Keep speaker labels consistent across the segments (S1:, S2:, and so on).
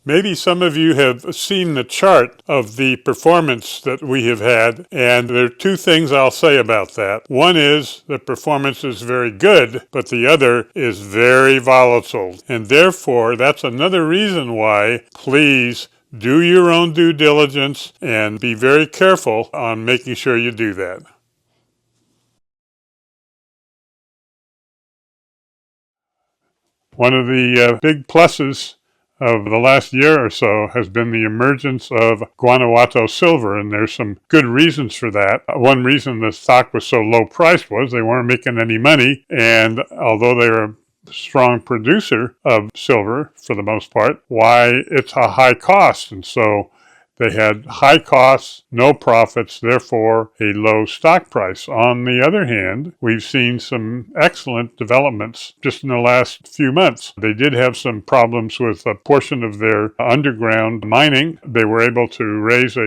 S1: Maybe some of you have seen the chart of the performance that we have had, and there are two things I'll say about that. One is the performance is very good, but the other is very volatile. And therefore, that's another reason why, please, do your own due diligence and be very careful on making sure you do that. One of the big pluses of the last year or so has been the emergence of Guanajuato Silver, and there's some good reasons for that. One reason the stock was so low priced was they weren't making any money, and although they're a strong producer of silver for the most part, why it's a high cost, and so they had high costs, no profits, therefore a low stock price. On the other hand, we've seen some excellent developments just in the last few months. They did have some problems with a portion of their underground mining. They were able to raise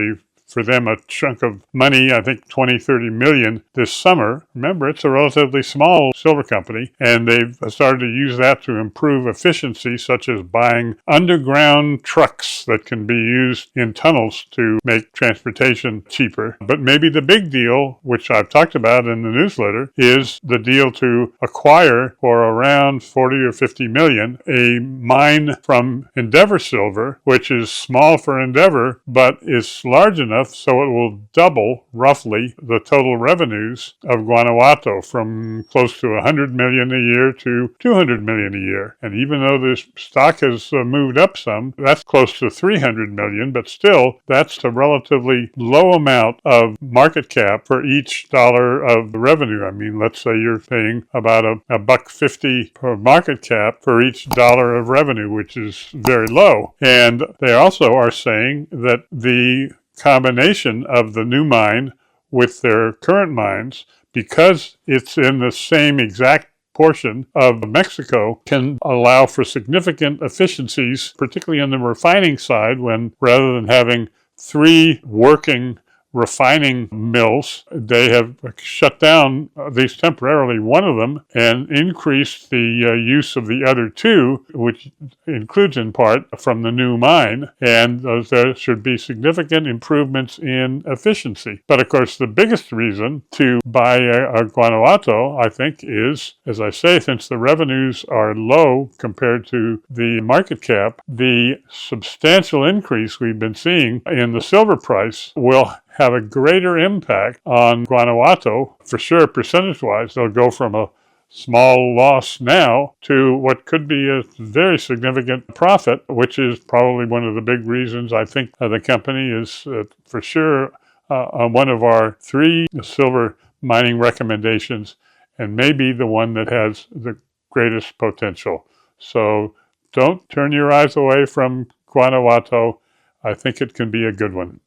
S1: for them a chunk of money, I think 20, 30 million this summer. Remember, it's a relatively small silver company, and they've started to use that to improve efficiency, such as buying underground trucks that can be used in tunnels to make transportation cheaper. But maybe the big deal, which I've talked about in the newsletter, is the deal to acquire for around 40 or 50 million a mine from Endeavor Silver, which is small for Endeavor, but is large enough so it will double, roughly, the total revenues of Guanajuato from close to 100 million a year to 200 million a year. And even though this stock has moved up some, that's close to 300 million, but still, that's a relatively low amount of market cap for each dollar of revenue. I mean, let's say you're paying about $1.50 per market cap for each dollar of revenue, which is very low. And they also are saying that the combination of the new mine with their current mines, because it's in the same exact portion of Mexico, can allow for significant efficiencies, particularly on the refining side, when rather than having 3 working refining mills, they have shut down, at least temporarily, one of them and increased the use of the other 2, which includes in part from the new mine, and there should be significant improvements in efficiency. But of course, the biggest reason to buy a Guanajuato, I think, is, as I say, since the revenues are low compared to the market cap, the substantial increase we've been seeing in the silver price will have a greater impact on Guanajuato. For sure, percentage-wise, they'll go from a small loss now to what could be a very significant profit, which is probably one of the big reasons I think the company is for sure on one of our 3 silver mining recommendations, and maybe the one that has the greatest potential. So don't turn your eyes away from Guanajuato. I think it can be a good one.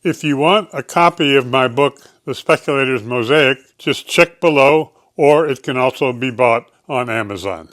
S1: If you want a copy of my book, The Speculator's Mosaic, just check below, or it can also be bought on Amazon.